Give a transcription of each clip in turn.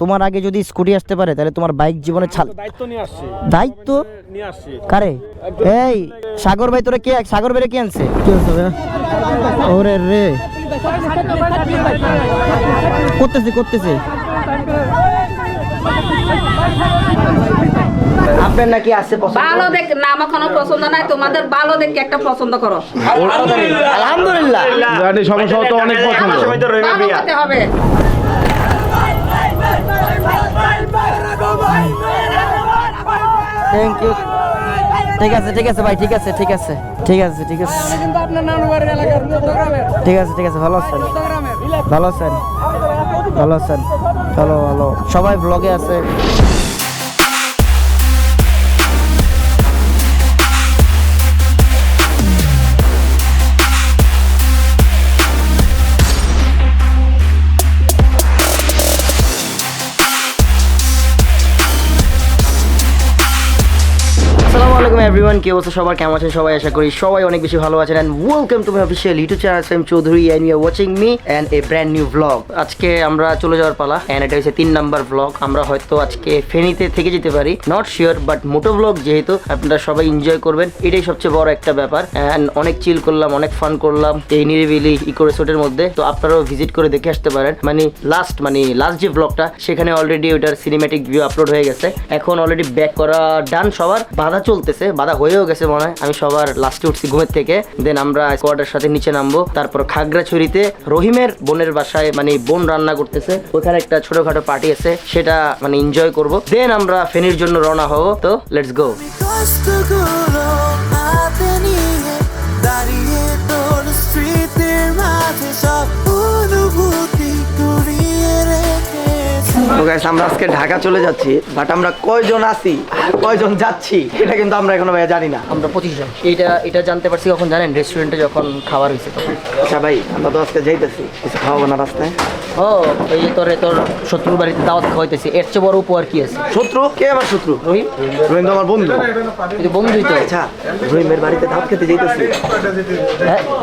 তোমার আগে যদি স্কুটি আসতে পারে তাহলে তোমার বাইক জীবনে দায়িত্ব নিয়ে আসছি। দায়িত্ব নিয়ে আসছি। কারে? এই সাগর ভাই তোরা কে সাগর ভাই কে আনছে? কি হচ্ছে ভাই? ওরে রে করতেছে আপনার নাকি আছে পছন্দ? ভালো দেখ না, আমার কোনো পছন্দ নাই, তোমাদের ভালো দেখে একটা পছন্দ করো। আলহামদুলিল্লাহ গাড়ি সমস্যা তো অনেক পছন্দ। ভালো হতে হবে। Thank you. ঠিক আছে ভাই, ঠিক আছে ভালো আছেন ভালো সবাই ব্লগে আছে। এভরিওয়ান, কি অবস্থা সবার, কেমন আছেন সবাই? আশা করি সবাই অনেক বেশি ভালো আছেন। And welcome to my official YouTube channel Saim Chowdhury and you are watching me and a brand new vlog. আজকে আমরা চলে যাওয়ার পালা এন্ড এটা হচ্ছে 3 নাম্বার ব্লগ। আমরা হয়তো আজকে ফেনীতে থেকে যেতে পারি, not sure, but moto vlog যেহেতু আপনারা সবাই এনজয় করবেন, এটাই সবচেয়ে বড় একটা ব্যাপার। এন্ড অনেক চিল করলাম, অনেক ফান করলাম এই নিরিবিলি ইকো রিসোর্টের মধ্যে। তো আপনারাও ভিজিট করে দেখে আসতে পারেন। লাস্ট যে ব্লগটা, সেখানে অলরেডি ওটার সিনেম্যাটিক ভিউ আপলোড হয়ে গেছে। এখন অলরেডি ব্যাক করা ডান, সবার বাধা চলতেছে, বাধা হয়েও গেছে মনে হয়। আমি সবার লাস্টে উঠছি ঘুমের থেকে, দেন আমরা স্কোয়াডের সাথে নিচে নামবো। তারপর খাগড়াছড়িতে রহিমের বোনের বাসায় বোন রান্না করতেছে, ওখানে একটা ছোটখাটো পার্টি আছে, সেটা এনজয় করব। দেন আমরা ফেনীর জন্য রওনা হবো। তো লেটস গো। আমরা আজকে ঢাকা চলে যাচ্ছি, বাট আমরা কয়জন আছি কয়জন যাচ্ছি এটা কিন্তু আমরা এখনো ভাই জানি না। আমরা 25 জন। এটা জানতে পারছি কখন জানেন? রেস্টুরেন্টে যখন খাবার হয়েছে তখন। আচ্ছা ভাই, আমরা তো আজকে যাইতেছি, কিছু খাওয়াবো না রাস্তায়? ও এই যে তোর শত্রুর বাড়িতে দাওয়াত খাওয়াইতেছি, এর চেয়ে বড় উপহার কি আছে? শত্রু? কে আমার শত্রু? রহিম তো আমার বন্ধু। কিন্তু বন্ধুই তো। আচ্ছা, রহিমের বাড়িতে দাওয়াত খেতে যাইতেছি।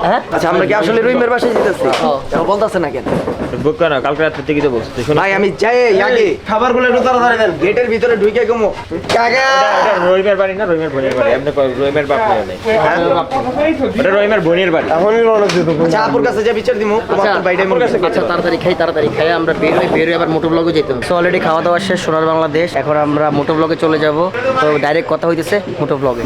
হ্যাঁ আচ্ছা, আমরা কি আসলে রহিমের বাসায় যাইতেছি? বলতেছে না কেন? বুক কর না, কালকে রাত থেকে তো বলছিস। ভাই আমি যাই আগে খাবারগুলো একটু তাড়াতাড়ি দেন, গেটের ভিতরে ঢুকে কমো। কাকা এটা রহিমের বাড়ি না, রহিমের বোনের বাড়ি। আপনি রহিমের বাপ নেই, এটা রহিমের বোনের বাড়ি। এখনই রওনা দিতে হবে। আচ্ছা, আপুর কাছে যা বিচার দিমু, তোমার তো বাইরে মোর কাছে। আচ্ছা তাড়াতাড়ি খাই আমরা বের হই আবার মোটো ব্লগে যেতে হবে। সো অলরেডি খাওয়া দাওয়া শেষ সোনার বাংলাদেশ, এখন আমরা মোটো ব্লগে চলে যাব। তো ডাইরেক্ট কথা হইতেছে মোটো ব্লগে।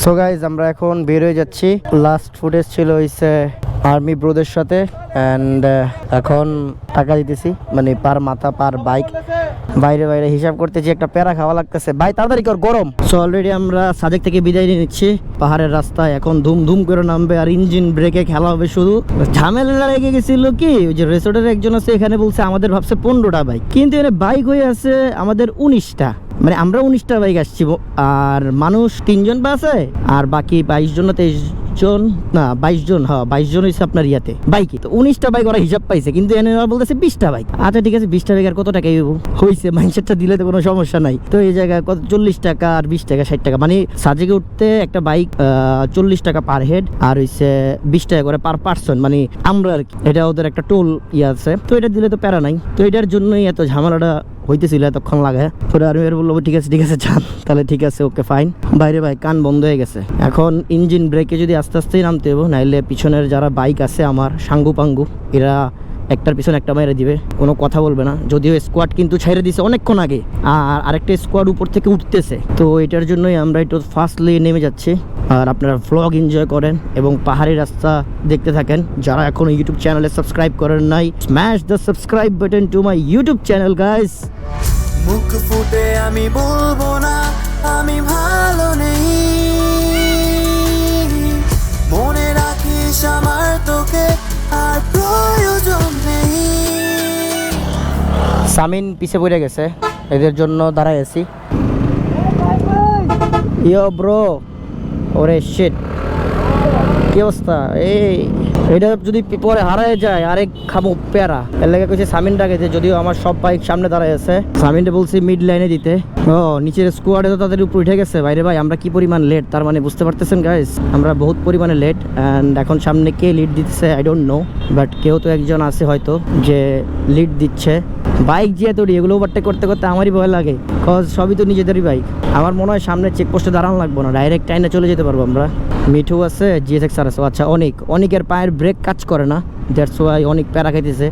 সো গাইজ, আমরা এখন বের হয়ে যাচ্ছি। লাস্ট ফুটেজ ছিল হইছে আর্মি ব্রোদের সাথে, অ্যান্ড এখন টাকা দিতেছি পার মাথা পার বাইক। বাইরে হিসাব করতেছি, একটা প্যারা খাওয়া লাগতেছে ভাই, তাড়াতাড়ি কর, গরম। সো অলরেডি আমরা সাজেক থেকে বিদায় নিয়ে নিচ্ছি। পাহাড়ের রাস্তায় এখন ধুম করে নামবে, আর ইঞ্জিন ব্রেকে খেলা হবে শুধু। ঝামেলা লেগে গেছিল কি, ওই যে রিসোর্টের একজন আছে এখানে, বলছে আমাদের ভাবছে 15টা বাইক, কিন্তু এখানে বাইক হয়ে আছে আমাদের 19টা। আমরা 19টা বাইক আসছি, আর মানুষ 3 জন বা আছে, আর বাকি 22 জন না 23 জন না 22 জন, হ্যাঁ 22 জন হয়েছে আপনার ইয়াতে বাইকে। তো 19টা বাইক ওরা হিসাব পাইছে, কিন্তু এনে বলতেছে 20টা বাইক। আচ্ছা ঠিক আছে, 20টা বাইক আর কত টাকা হয়েছে, মাইন্ডসেটটা দিলে তো কোনো সমস্যা নাই। তো এই জায়গায় কত 40 টাকা আর 20 টাকা 60 টাকা, সাজেকে উঠতে একটা বাইক 40 টাকা পার হেড, আর হইছে 20 টাকা করে পার পার্সন, আমরা আর কি। এটা ওদের একটা টোল ইয়ে আছে, তো এটা দিলে তো প্যারা নাই। তো এটার জন্যই এত ঝামেলাটা হইতেছিল এতক্ষণ লাগে। পরে আর বললো ঠিক আছে যান, তাহলে ঠিক আছে, ওকে ফাইন। বাইরে ভাই কান বন্ধ হয়ে গেছে, এখন ইঞ্জিন ব্রেকে যদি আস্তে আস্তেই নামতে হবো, নাইলে পিছনের যারা বাইক আছে আমার সাঙ্গু পাঙ্গু, এরা একটার পিছনে একটা মেরে দিবে, কোনো কথা বলবে না। যদিও স্কোয়াড কিন্তু ছেড়ে দিছে অনেকক্ষণ আগে, আর আরেকটা স্কোয়াড উপর থেকে উঠতেছে। তো এটার জন্যই আমরা একটু ফাস্টলি নেমে যাচ্ছি। আর আপনারা ভ্লগ এনজয় করেন এবং পাহাড়ি রাস্তা দেখতে থাকেন। যারা এখনো ইউটিউব চ্যানেলে সাবস্ক্রাইব করেন নাই, smash the subscribe button to my YouTube channel guys. মুখ ফুটে আমি বলবো না আমি ভালো নেই, মনে রাখিস আমার তোকে আর প্রয়োজন নেই। সামিন পিছে পড়ে গেছে, এদের জন্য দাঁড়ায় আছি। ইয়ো ব্রো, ওরে শিট। কি অবস্থা? এটা যদি পরে হারায় যায় আরেক খামো প্যারা। এর লাগে কইছে সামিনটাকে, যে যদিও আমার সব বাইক সামনে দাঁড়ায় আছে, সামিনটা বলছি মিড লাইনে দিতে। ও নিচের স্কোয়াডে তো তাদের উপর উঠে গেছে। বাইরে ভাই আমরা কি পরিমাণ লেট, তার মানে বুঝতে পারতেছেন গাইস, আমরা বহুত পরিমাণে লেট। অ্যান্ড এখন সামনে কে লিড দিতেছে আই ডোন্ট নো, বাট কেউ তো একজন আছে হয়তো যে লিড দিচ্ছে। বাইক যে তৈরি এগুলো ওভারটেক করতে করতে আমারই ভয় লাগে, কজ সবই তো নিজেদেরই বাইক। আমার মনে হয় সামনে চেকপোস্টে দাঁড়ানো লাগবো না, ডাইরেক্ট টাইনে চলে যেতে পারবো আমরা। মিঠু আছে, GSX আছে, আচ্ছা অনেকের পায়ের ব্রেক কাজ করে না, দ্যাটস ওয়াই অনেক প্যারা খাইতেছে।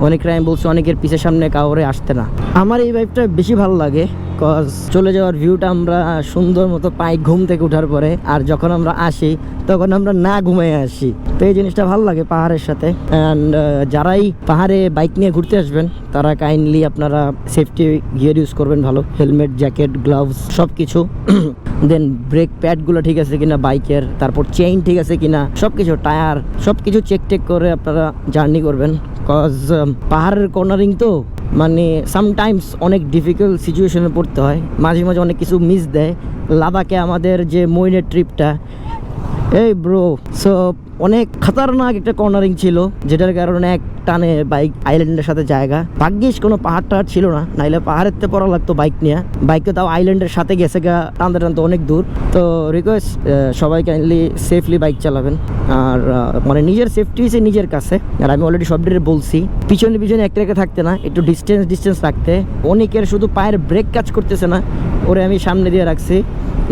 অনেকরা আমি বলছি অনেকের পিছের সামনে কাউরে আসতে না। আমার এই বাইকটা বেশি ভালো লাগে, কজ চলে যাওয়ার ভিউটা আমরা সুন্দর মতো পাই ঘুম থেকে ওঠার পরে, আর যখন আমরা আসি তখন আমরা না ঘুমিয়ে আসি। তো এই জিনিসটা ভালো লাগে পাহাড়ের সাথে। অ্যান্ড যারাই পাহাড়ে বাইক নিয়ে ঘুরতে আসবেন তারা কাইন্ডলি আপনারা সেফটি গিয়ার ইউজ করবেন, ভালো হেলমেট, জ্যাকেট, গ্লাভস সব কিছু। দেন ব্রেক প্যাডগুলো ঠিক আছে কিনা বাইকের, তারপর চেইন ঠিক আছে কিনা, সব কিছু টায়ার সব কিছু চেক করে আপনারা জার্নি করবেন। কজ পাহাড়ের কর্নারিং তো মানে সামটাইমস অনেক ডিফিকাল্ট সিচুয়েশনে পড়তে হয়, মাঝে মাঝে অনেক কিছু মিস দেয়। লাদাখে আমাদের যে মইনের ট্রিপটা, এই ব্রো সো অনেক খতরনাক একটা কর্নারিং ছিল, যেটার কারণে এক টানে বাইক আইল্যান্ডের সাথে জায়গা। ভাগ্যিস কোনো পাহাড় টাহাড় ছিল না, নাইলে পাহাড়ের তে পড়া লাগতো বাইক নিয়ে। বাইকটা তাও আইল্যান্ডের সাথে গেছে গা, টানতে টানতে অনেক দূর। তো রিকোয়েস্ট সবাই কাইন্ডলি সেফলি বাইক চালাবেন, আর মানে নিজের সেফটি হচ্ছে নিজের কাছে। আর আমি অলরেডি সব ডিটেল বলছি, পিছনে একটা রেখে থাকতে না, একটু ডিস্টেন্স রাখতে। অনেকের শুধু পায়ের ব্রেক কাজ করতেছে না, ওরে আমি সামনে দিয়ে রাখছি,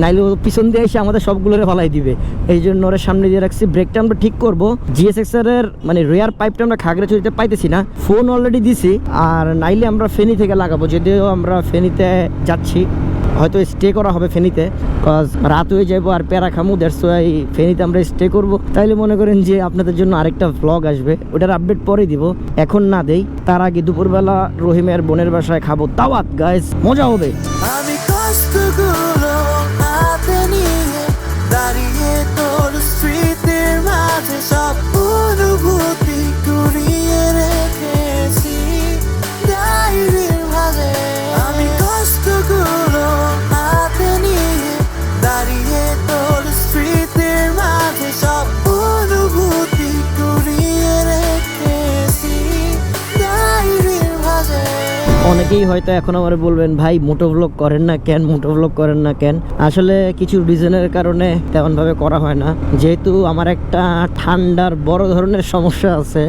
নাইলে ও পিছন দিয়ে এসে আমাদের সবগুলোরে ফালাই দিবে। এই জন্য ওরা সামনে দিয়ে রাখছি। ব্রেকটা আমরা ঠিক করবো। GSX এর মানে রেয়ার পাইপটা আমরা খাগড়াছড়িতে পাইতেছি না, ফোন অলরেডি দিছি। আর নাইলে আমরা ফেনী থেকে লাগাবো, যদিও আমরা ফেনীতে যাচ্ছি, হয়তো স্টে করা হবে ফেনীতে, কজ রাত হয়ে যাবো আর প্যারা খামু। দ্যাটস ওয়াই ফেনীতে আমরা স্টে করবো। তাইলে মনে করেন যে আপনাদের জন্য আরেকটা ভ্লগ আসবে, ওটার আপডেট পরে দিব, এখন না দেই। তার আগে দুপুরবেলা রহিমের বোনের বাসায় খাবো দাওয়াত গাইস, মজা হবে। আমি কষ্টগুলো হাতে নিয়ে দাঁড়িয়ে তোর স্মৃতির মাঝে সব অনুভূতি কুড়িয়ে রেখেছি ডায়েরির ভাঁজে। আমি কষ্টগুলো হাতে নিয়ে দাঁড়িয়ে তোর স্মৃতির মাঝে সব অনুভূতি কুড়িয়ে রেখেছি ডায়েরির ভাঁজে। অনেকেই হয়তো এখন আমার বলবেন ভাই মোটো ব্লগ করেন না কেন। আসলে কিছু রিজনের কারণে তেমনভাবে করা হয় না, যেহেতু আমার একটা ঠান্ডার বড় ধরনের সমস্যা আছে।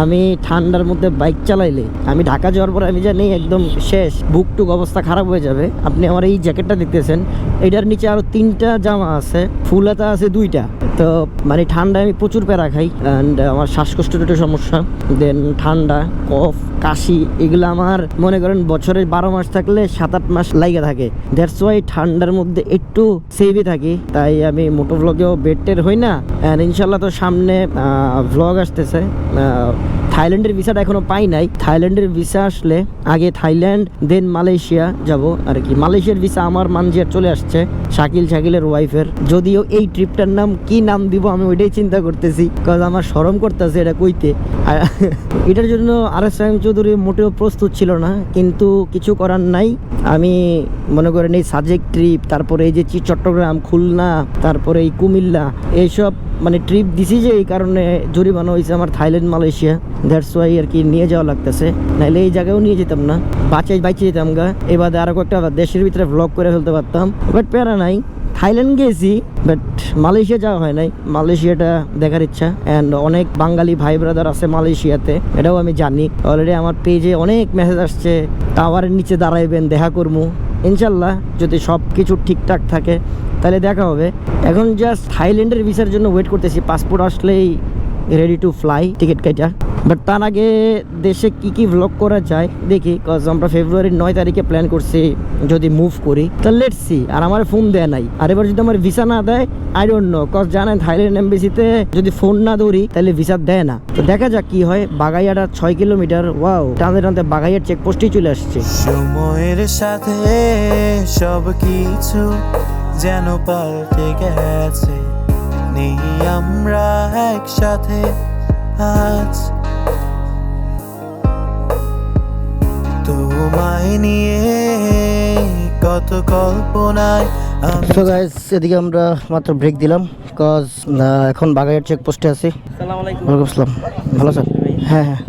আমি ঠান্ডার মধ্যে বাইক চালাইলে, আমি ঢাকা যাওয়ার পর আমি জানি একদম শেষ, বুকটুক অবস্থা খারাপ হয়ে যাবে। আপনি আমার এই জ্যাকেটটা দেখতেছেন, এটার নিচে আরও 3টা জামা আছে, ফুল হাতা আছে 2টা। তো মানে ঠান্ডায় আমি প্রচুর প্যারা খাই, অ্যান্ড আমার শ্বাসকষ্টের একটা সমস্যা, দেন ঠান্ডা, কফ, কাশি, এগুলো আমার মনে করেন বছরের 12 মাস থাকলে 7-8 মাস লাগে থাকে। দ্যাটস ওয়াই ঠান্ডার মধ্যে একটু সেভই থাকি, তাই আমি মোটো ভ্লগেও বেটের হই না। অ্যান্ড ইনশাল্লাহ তো সামনে ভ্লগ আসতেছে। থাইল্যান্ডের ভিসাটা এখনো পাই নাই। থাইল্যান্ডের ভিসা আসলে আগে থাইল্যান্ড দেন মালয়েশিয়া যাব আর কি। মালয়েশিয়ার ভিসা আমার মানজিয়ার চলে আসছে, শাকিলের ওয়াইফের। যদিও এই ট্রিপটার নাম কি নাম দিব আমি ওইটাই চিন্তা করতেছি, কারণ আমার শরম করতেছে এটা কইতে। এটার জন্য RS চৌধুরী মোটেও প্রস্তুত ছিল না, কিন্তু কিছু করার নাই। আমি মনে করেন এই সাজেক ট্রিপ, তারপরে এই যে চট্টগ্রাম, খুলনা, তারপরে এই কুমিল্লা, এইসব মানে ট্রিপ দিছি যে এই কারণে জরিমানা হয়েছে আমার থাইল্যান্ড, মালয়েশিয়া। দ্যাটস ওয়াই আর কি নিয়ে যাওয়া লাগতেছে, নাহলে এই জায়গায়ও নিয়ে যেতাম না, বাইচে যেতাম গা। এবার আরও কয়েকটা দেশের ভিতরে ভ্লগ করে ফেলতে পারতাম, বাট প্যারা নাই। থাইল্যান্ড গেছি, বাট মালয়েশিয়া যাওয়া হয় নাই। মালয়েশিয়াটা দেখার ইচ্ছা, অ্যান্ড অনেক বাঙালি ভাই ব্রাদার আছে মালয়েশিয়াতে, এটাও আমি জানি। অলরেডি আমার পেজে অনেক মেসেজ আসছে, টাওয়ারের নিচে দাঁড়াইবেন, দেখা করবো। ইনশাল্লাহ যদি সব কিছু ঠিকঠাক থাকে তাহলে দেখা হবে। এখন জাস্ট থাইল্যান্ডের ভিসার জন্য ওয়েট করতেছি, পাসপোর্ট আসলেই রেডি টু ফ্লাই, টিকিট কাটা। বাট তার আগে দেশে কি ভ্লগ করা যায় দেখি, কজ আমরা ফেব্রুয়ারির 9 তারিখে প্ল্যান করছি যদি মুভ করি, তো লেটস সি। আর আমার ফোন দেয় নাই, আর এবার যদি আমার ভিসা না দেয় আই ডোন্ট নো, কজ জানেন থাইল্যান্ড এমবেসিতে যদি ফোন না ধরি তাহলে ভিসা দেয় না। তো দেখা যাক কি হয়। বাগাইয়াটা 6 কিলোমিটার, ওয়াও, টানতে বাগাইয়ার চেকপোস্টেই চলে আসছে। সময়ের সাথে সব কিছু যেন পাল্টে গেছে, নেই আমরা একসাথে আজ। তোমায় নিয়ে কত কল্পনায় আমি সো গাইস এদিকে আমরা মাত্র ব্রেক দিলাম কজ এখন বাগাইয়ের চেকপোস্টে আছি। ওয়ালাইকুম আসসালাম, ভালো স্যার? হ্যাঁ হ্যাঁ,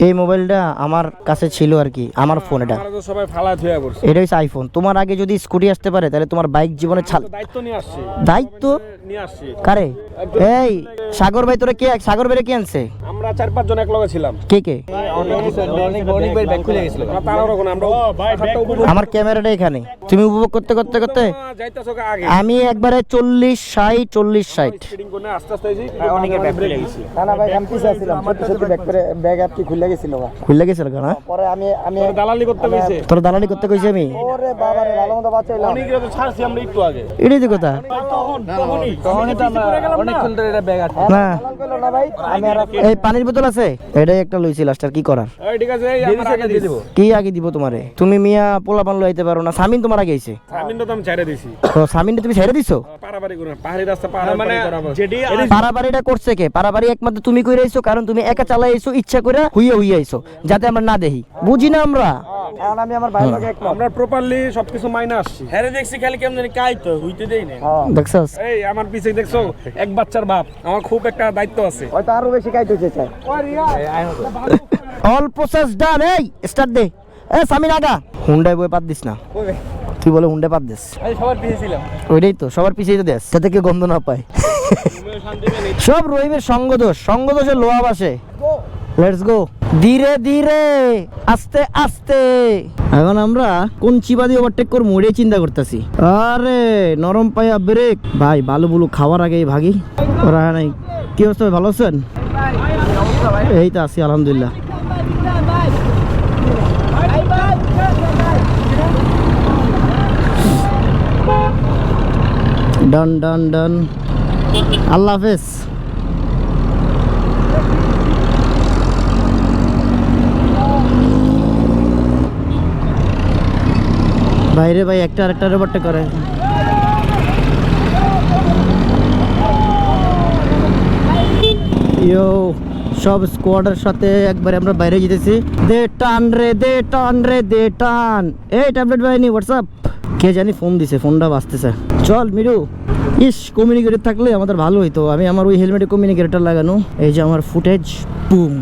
এই মোবাইলটা আমার কাছে ছিল আর কি, আমার ফোন এটা। সবাই ফালা ধুয়ে পড়ছে। এটা হচ্ছে আইফোন। তোমার আগে যদি স্কুটি আসতে পারে তাহলে তোমার বাইক জীবনে দায়িত্ব নিয়ে আসছি। দায়িত্ব নিয়ে আসছি। কারে? এই সাগর ভাই, তোরা কে, সাগর ভাইরে কে আনছে? আমরা 4-5 জন এক লগে ছিলাম। কে কে? আমার ক্যামেরাটা এখানে, তুমি উপভোগ করতে করতে করতে যাইতাছো আগে। আমি একবারে 40-60 স্পিডিং করে আস্তে আস্তে আইছি। অনেকের ব্যাক খুলে গেছে। খুললে গেছিল কেন? দালালি করতে কইছে। তোর দালালি করতে কইছি আমি? অনেকের তো ছাড়ছি আমরা একটু আগে। এটাই তো কথা তখনই তো আমরা অনেকক্ষণ ধরে এটা ব্যাগ আছে। না। এই পানির বোতল আছে, এটাই একটা লইছি লাস্ট, আর কি করার? এই ঠিক আছে, এই আমরা আগে দিয়ে দেব। কি আগে দিব তোমারে? তুমি মিয়া পোলাপান লইতে পারো না। সামিন তোমার আগে আইছে। সামিনটা তো আমি ছেড়ে দিছি। তো সামিনটা তুমি ছেড়ে দিছো? পারাপারি করে পাহাড়ি রাস্তা পারাপারি করা যেটি পারাপারিটা করছে কে? পারাপারি একমাত্র তুমি কইরা আইছো, কারণ তুমি একা চালাই আইছো, ইচ্ছা করে হুইয়া আইছো, যাতে আমরা না দেখি। বুঝি না আমরা। এখন আমি আমার ভাই লাগে আমরা প্রপারলি সবকিছু মাইনা আসছি। হ্যাঁ দেখছি খালি কেমন জানি কাইতো হইতে দেই না। দেখছস? এই আমার পিছে দেখছো এক বাচ্চার বাপ, আমার খুব একটা দায়িত্ব আছে। হয়তো আরো বেশি কাইতেছে চাই। অল প্রসেস ডান। এই স্টার্ট দে। এ সামিন আগা। হুন্ডায় বই পাত দিস না। তুই বলে হুন্ডায় পাত দিস। এই সবার পিছে ছিলাম। ওইটাই তো, সবার পিছেই তো দেশ, যাতে কেউ গন্ধ না পায়। সব রহিমের সঙ্গদোষে লোহা বাসে। Let's go. ধীরে ধীরে, আস্তে আস্তে। এখন আমরা কোন চিবাদি ওভারটেক করবো ওটাই চিন্তা করতেছি। আরে নরম পায়া ব্রেক ভাই, বালু বুলু খাওয়ার আগেই ভাগি। ওরা নাই। কি অবস্থা ভাই, ভালো আছেন? এই তো আছি আলহামদুলিল্লাহ। ডান ডান ডান। আল্লাহ হাফেজ। বাইরে ভাই একটা আরেকটা ওভারটেক করে। ইয়ো, সব স্কোয়াডের সাথে একবারে আমরা বাইরে যেতেছি। দে টান রে, দে টান রে, দে টান। এই ট্যাবলেট বাহিনী হোয়াটসঅ্যাপ। কে জানি ফোন দিছে, ফোনটা বাজতেছে। চল মিরু। ইস, কমিউনিকেটর থাকলে আমাদের ভালো হইতো। আমি আমার ওই হেলমেটে কমিউনিকেটর লাগানো। এই যে আমার ফুটেজ। বুম।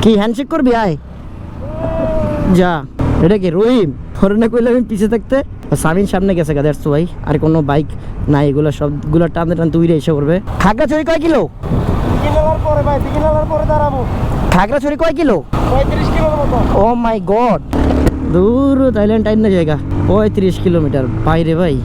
কি হ্যান্ডশেক করবি? আয় যা। এটা কি রহিম? হরনে কইলে আমি পিছে থাকতে, সামিন সামনে গেছে গা। That's why. আর কোনো বাইক নাই, এগুলো সবগুলো টানতে টানতে উইরে এসে করবে। খাগড়াছড়ি কয় কিলো? খাগড়াছড়ি কয় কিলো? 35 কিলোর মতো। ও মাই গড, দূর থাইল্যান্ড টাইম না জায়গা। 35 কিলোমিটার বাইরে ভাই।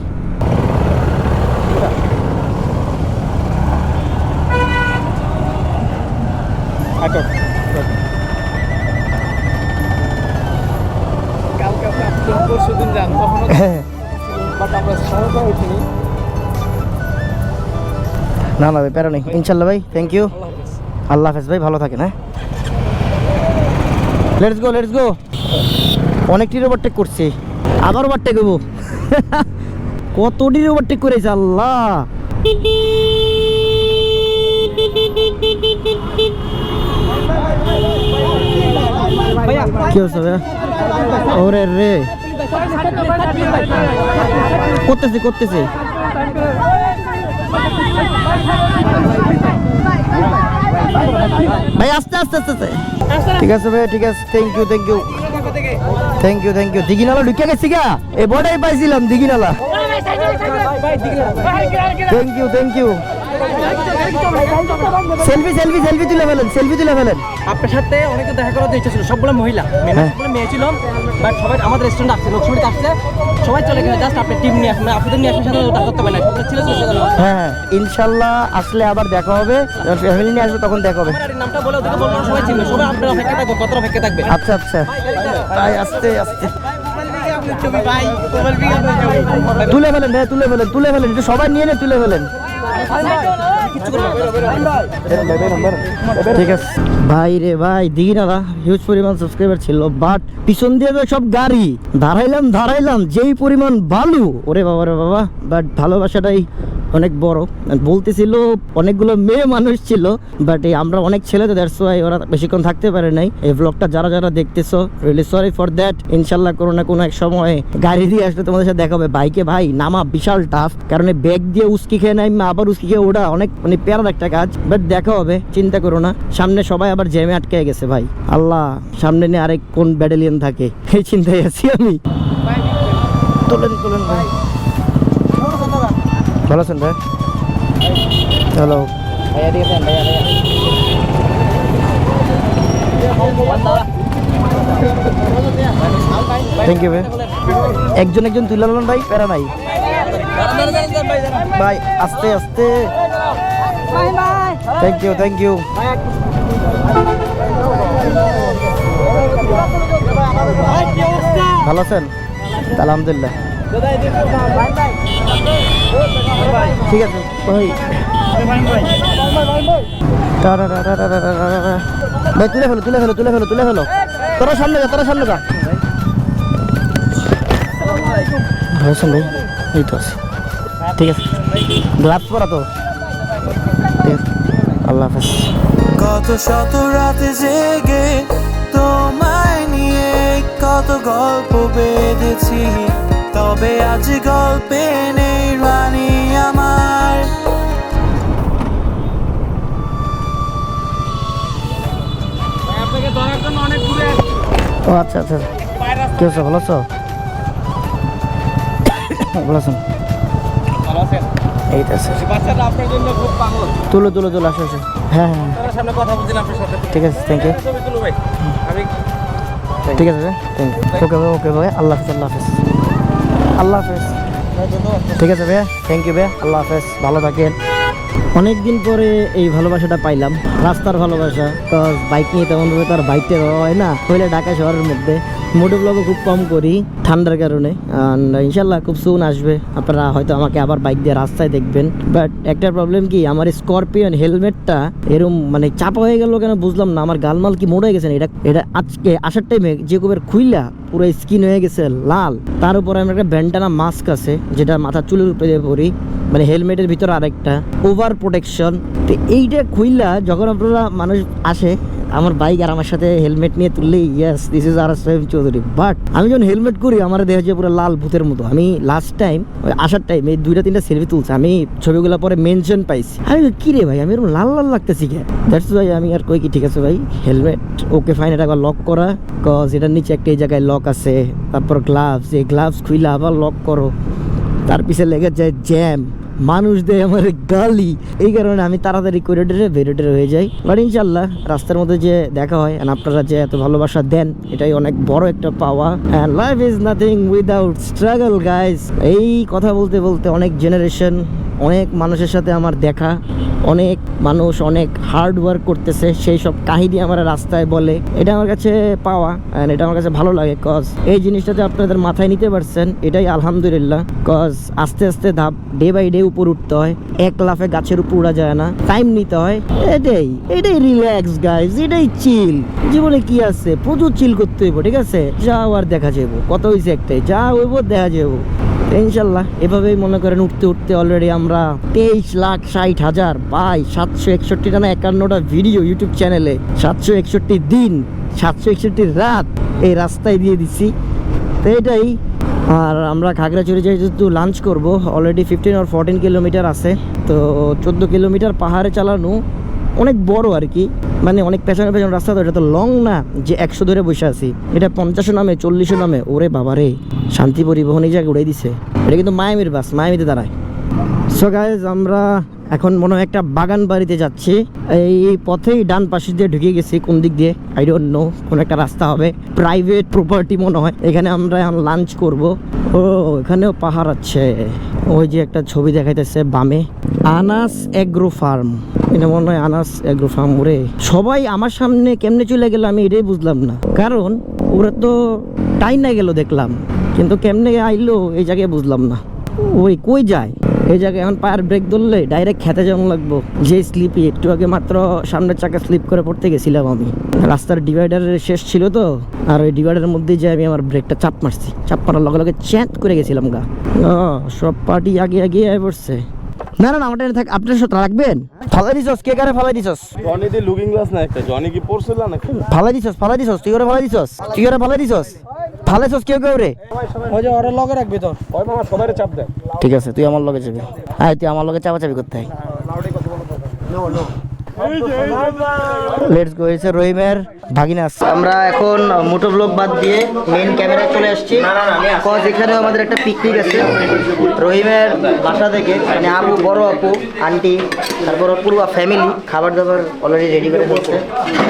পরশুদিন যান কখনো বাট আমরা সহজে উঠিনি। না না ভাই, প্যারা নেই ইনশাল্লাহ ভাই। Thank you. আল্লাহ হাফেজ ভাই, ভালো থাকেন। হ্যাঁ, লেটস গো লেটস গো। অনেকটির ওভারটেক করছি, আবার ওভারটেক হবো। কতটির ওভারটেক করেছে আল্লাহ। কি হচ্ছে ভাইয়া? ওরে রে, করতেছি। ভাই আস্তে আস্তে আস্তে। ঠিক আছে ভাই, ঠিক আছে। Thank you. দিঘিনালা ঢুকে গেছি গা, এই বড়াই পাইছিলাম দিঘিনালা। Thank you. সেলফি তুলে ফেলেন। আপনার সাথে অনেকে দেখা করার ইচ্ছা ছিল, সবগুলো মহিলা, সবগুলো মেয়ে ছিল। বাট সবাই আমাদের রেস্টুরেন্ট আসছে, লোকসভাতে আসছে, সবাই চলে গেছে। জাস্ট আপনার টিম নিয়ে আসবেন, আপনাদের নিয়ে আসার সাথে দেখা করতে পারেন। ছিল হ্যাঁ, ইনশাল্লাহ আসলে আবার দেখা হবে। ফ্যামিলি নিয়ে আসবে, তখন দেখা হবে। নামটা বলে ওদেরকে বলবো, সবাই চিনবে। সবাই আপনার অপেক্ষা থাকবে, কতটা অপেক্ষা থাকবে। আচ্ছা আস্তে। তুলে ফেলেন ভাই, তুলে ফেলেন। একটু সবাই নিয়ে তুলে ফেলেন। ঠিক আছে ভাই রে ভাই, দিঘিনালা হিউজ পরিমাণ সাবস্ক্রাইবার ছিল, বাট পিছন দিয়ে তো সব গাড়ি। দাঁড়াইলাম যেই পরিমাণ বালু, ওরে বাবা রে বাবা। বাট ভালোবাসাটাই অনেক বড়। বলতেছিল অনেকগুলো মেয়ে মানুষ ছিল, বাট আমরা অনেক ছেলে তো দ্যাটস ওয়াই ওরা বেশিক্ষণ থাকতে পারে নাই। এই ব্লগটা যারা যারা দেখতেছো রিয়েলি সরি ফর দ্যাট। ইনশাল্লাহ কোনো না কোনো এক সময় গাড়ি দিয়ে আসলে তোমাদের সাথে দেখা হবে। বাইকে ভাই নামা বিশাল টাফ, কারণ ব্যাগ দিয়ে উস্কি খেয়ে নাই আবার উস্কি খেয়ে ওটা অনেক মানে প্যারার একটা কাজ, বাট দেখা হবে, চিন্তা করো না। সামনে সবাই আবার জ্যামে আটকে গেছে ভাই, আল্লাহ সামনে নিয়ে আরেক কোন ব্যাটালিয়ন থাকে এই চিন্তায় আছি আমি। তোলেন তোলেন ভাই, ভালো আছেন ভাই? হ্যালো ভাইয়া, ঠিক আছেন ভাইয়া? থ্যাংক ইউ ভাই। একজন একজন তুলে নেন ভাই, প্যারা নাই ভাই, আস্তে আস্তে। Thank you thank you. ভালো আছেন? আলহামদুলিল্লাহ ঠিক আছে ভাই। ভাই তুলে ফেলো তুলে ফেলো তুলে ফেলো তুলে ফেলো, তোরা সামনে যা, তোরা সামনে যা। ভালো আছেন ভাই? এই তো আছে, ঠিক আছে। গ্লাভস পরা তো, ঠিক আছে। আল্লাহ হাফেজ। কত শত রাতে জেগে তোমায় নিয়ে কত গল্প বেঁধেছি, তবে আজ গল্পে নেই রানী আমার। ও আচ্ছা আচ্ছা, কি হচ্ছে? ভালো আছো? ভালো আছেন? এই তো আছে। তুলো তুলো তুলো, আসো আসো। হ্যাঁ হ্যাঁ ঠিক আছে, থ্যাংক ইউ। ঠিক আছে ভাই, থ্যাংক ইউ। ওকে ভাই, ওকে ভাই, আল্লাহ হাফেজ। আল্লাহ হাফেজ, আল্লাহ হাফেজ। ঠিক আছে ভাইয়া, থ্যাংক ইউ ভাইয়া, আল্লাহ হাফেজ, ভালো থাকেন। অনেক দিন পরে এই ভালোবাসাটা পাইলাম, রাস্তার ভালোবাসা। কজ বাইক নিয়ে তেমনভাবে তার বাইকটা হয় না, হইলে ঢাকা শহরের মধ্যে। মোটো ব্লগও খুব কম করি ঠান্ডার কারণে, ইনশাল্লাহ খুব সুন আসবে, আপনারা হয়তো আমাকে আবার বাইক দিয়ে রাস্তায় দেখবেন। বাট একটা প্রবলেম কি, আমার স্করপিয়ন হেলমেটটা এরম মানে চাপা হয়ে গেল কেন বুঝলাম না। আমার গালমাল কি মোড়ে গেছে না, এটা আজকে আসার টাইমে যে কুবের খুইলা পুরো স্কিন হয়ে গেছে লাল। তার উপরে আমার একটা ব্যান্ডানা মাস্ক আছে, যেটা মাথার চুলের উপরে দিয়ে পরি, মানে হেলমেটের ভিতরে আরেকটা ওভার প্রোটেকশন। তো এইটা খুইলা যখন আপনারা মানুষ আসে আমার বাইক আর আমার সাথে হেলমেট নিয়ে তুললেই ইয়েস দিস ইজ আর সোহেব চৌধুরী। বাট আমি যখন হেলমেট করি আমার দেহ যে পুরো লাল ভূতের মতো। আমি লাস্ট টাইম আসার টাইম এই 2-3টা সেলফি তুলছি, আমি ছবিগুলো পরে মেনশন পাইছি। আমি কি রে ভাই, আমি এরকম লাল লাল লাগতেছি কে? দ্যাটস ভাই আমি আর কই কি ঠিক আছে ভাই, হেলমেট ওকে ফাইন, এটা আবার লক করা, কজ এটার নিচে একটা এই জায়গায় লক আছে। তারপর গ্লাভস, এই গ্লাভস খুইলা আবার লক করো, তার পিছে লেগে যায় জ্যাম, মানুষ দেয় আমার গালি। এই কারণে আমি তাড়াতাড়ি করিডোরে বেরিডোরে হয়ে যাই। বাট ইনশাল্লাহ রাস্তার মধ্যে যে দেখা হয়, আর আপনারা যে এত ভালোবাসা দেন, এটাই অনেক বড় একটা পাওয়া। And life is nothing without struggle guys. এই কথা বলতে বলতে অনেক জেনারেশন, অনেক মানুষের সাথে আমার দেখা, অনেক মানুষ অনেক হার্ড ওয়ার্ক করতেছে, সেই সব কাহিনী আমার রাস্তায় বলে। এটা আমার কাছে পাওয়া, অ্যান্ড এটা আমার কাছে ভালো লাগে। কজ এই জিনিসটাতে আপনাদের মাথায় নিতে পারছেন, এটাই আলহামদুলিল্লাহ। কজ আস্তে আস্তে ধাপ, ডে বাই ডে উপর উঠতে হয়, এক লাফে গাছের উপর উড়া যায় না, টাইম নিতে হয়। এটাই রিল্যাক্স গাইজ, এটাই চিল। জীবনে কি আছে, প্রচুর চিল করতে হইব, ঠিক আছে? যাও আর দেখা যাবো, কত হয়েছে একটাই, যা হইব দেখা যাবো। ইনশাল্লাহ এভাবেই মনে করেন উঠতে উঠতে অলরেডি আমরা 23,60,000 বাই 761টা না 51টা ভিডিও ইউটিউব চ্যানেলে, 761 দিন 761 রাত এই রাস্তায় দিয়ে দিচ্ছি। তো এটাই। আর আমরা খাগড়াছড়ি যাই যেহেতু লাঞ্চ করব, অলরেডি 15 or 14 কিলোমিটার আছে। তো 14 কিলোমিটার পাহাড়ে চালানো অনেক বড় আর কি, মানে অনেক পেছনে পেছনে রাস্তা। তো এটা তো লং না যে 100 ধরে বসে আছি, এটা 50 নামে 40 নামে। ওরে বাবারে, শান্তি পরিবহন এই জায়গায় উড়াই দিছে। এটা কিন্তু মায়ামির বাস, মায়ামিতে দাঁড়ায়। সো গাইজ আমরা এখন মনে হয় একটা বাগান বাড়িতে যাচ্ছি। এই পথেই ডান পাশে দিয়ে ঢুকে গেছি, কোন দিক দিয়ে আই ডোন্ট নো, কোন একটা রাস্তা হবে, প্রাইভেট প্রপার্টি মনে হয়। এখানে আমরা এখন লাঞ্চ করব। ও এখানেও পাহাড় আছে, ওই যে একটা ছবি দেখাইতেছে বামে, আনাস এগ্রো ফার্ম। এটা মনে হয় আনাস এগ্রো ফার্ম। ওরে সবাই আমার সামনে কেমনে চলে গেল আমি এটাই বুঝলাম না, কারণ ওরা তো টাইম না গেল দেখলাম, কিন্তু কেমনে আইলো এই জায়গায় বুঝলাম না। ওই কই যায় এই জায়গায়? এখন পায়ের ব্রেক ধরলে ডাইরেক্ট খেতে যেমন লাগবো, যে স্লিপি। একটু আগে মাত্র সামনের চাকা স্লিপ করে পড়তে গেছিলাম আমি, রাস্তার ডিভাইডারের শেষ ছিল তো, আর ওই ডিভাইডারের মধ্যে যে আমি আমার ব্রেকটা চাপ মারছি, চাপ মারার লগে লগে চ্যাট করে গেছিলাম গা। সব পার্টি আগে আগে পড়ছে। না না না আমারটা থাক, আপনার সাথে রাখবেন। ফালাই দিছস, কে কারে ফালাই দিছস? জনি দি লুকিং গ্লাস না একটা, জনি কি পড়ছিল না? ফালাই দিছস, ফালাই দিছস, তুই করে ফালাই দিছস, তুই করে ফালাই দিছস, ফালাইছস কেউ কেউ রে। ওই যে ওরা লগে রাখবি তো। ওই মামা সবাই চাপ দেয়। ঠিক আছে, তুই আমার লগে যাবি। আয় তুই আমার লগে চাপাচাপি করতে হয়। Let's go. এসে রহিমের ভাগিনা আসছে। আমরা এখন মোটো ব্লগ বাদ দিয়ে মেইন ক্যামেরায় চলে আসছি। কজ এখানে আমাদের একটা পিকনিক আছে রহিমের বাসা থেকে, মানে আপু, বড় আপু, আন্টি, তারপর পুরো ফ্যামিলি খাবার দাবার অলরেডি রেডি করে ফেলছে।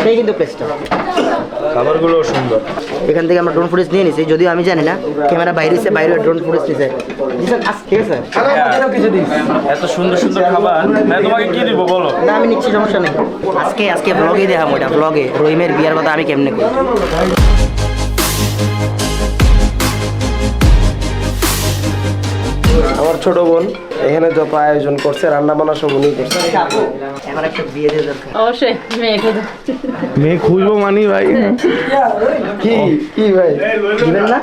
সেই কিন্তু প্লেসটা, খাবারগুলো সুন্দর। এখান থেকে আমরা ড্রোন ফুটেজ নিয়ে নিছি, যদিও আমি জানি না ক্যামেরা বাইরে এসে বাইরে ড্রোন ফুটেজ নিছে। ঠিক আছে, এত সুন্দর সুন্দর খাবার, তোমাকে কি দিব বলো? না আমি নিচ্ছি, সমস্যা নেই। আজকে ব্লগে দেখাম, ওইটা ব্লগে রহিমের বিয়ার কথা আমি কেমনে করি। আমার ছোট বোন এখানে যত আয়োজন করছে, রান্না বান্না সব উনি করছে। আমার একটা বিয়ে দিয়ে দরকার। অবশ্যই মেয়েকে মেয়ে খুঁজবো মানি ভাই। কি কি ভাই দিবেন না?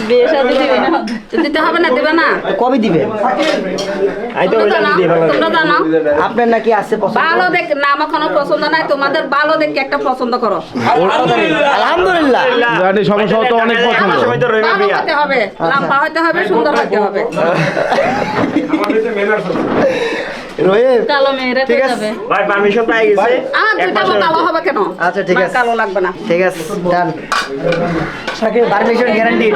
বিয়ে শাদী দিবে না, দিতে হবে না, দেবে না। কবে দিবেন? তোমরা জানো আপনার নাকি আছে পছন্দ? ভালো দেখ না, আমার কোনো পছন্দ নাই, তোমাদের ভালো দেখে একটা পছন্দ করো। আলহামদুলিল্লাহ। জানি সমস্যা তো অনেক পছন্দ। সময় তো রহিমের ভালো বিয়া। হতে হবে, লম্বা হতে হবে, সুন্দর হতে হবে। রহিম, কালো মেয়েরা ঠিক পেয়ে আছে। যাবে। ভাই পারমিশন পাই গেছে। দুইটা কালো হবে কেন? আচ্ছা ঠিক আছে, কালো লাগবে না। ঠিক আছে, done. Permission guarantee.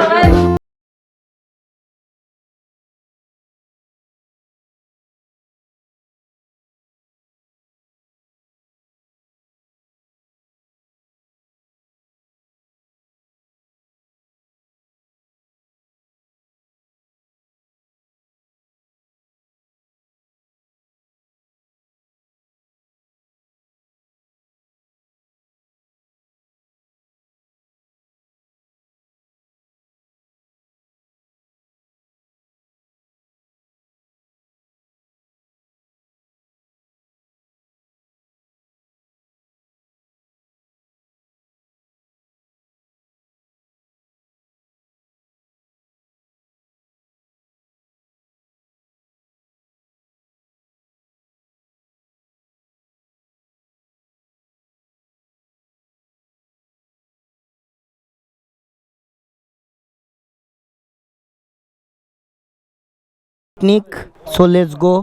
Picnic, so let's go.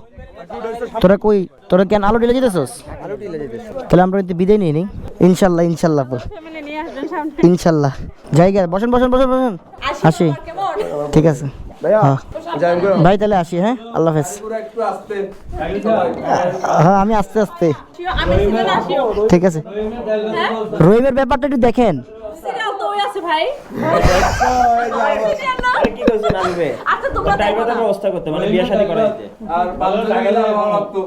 তোরা কই, তোরা কেন আলো ঢেলে যেতেছস? তাহলে আমরা বিদায় নিয়ে নিই। ইনশাল্লাহ ইনশাল্লাহ ইনশাল্লাহ। জায়গা বসেন বসেন বসেন বসেন। আসি, ঠিক আছে। হ্যাঁ ভাই, তাহলে আসি। হ্যাঁ, আল্লাহ হাফেজ। হ্যাঁ আমি আস্তে আস্তে, ঠিক আছে। রহিমের ব্যাপারটা একটু দেখেন। কি করছ নামবে? আচ্ছা তোমরা দেখো না। ব্যবস্থা করতে মানে বিয়ে শাদী করা দিতে। আর ভালো লাগে না আমার লাগতো।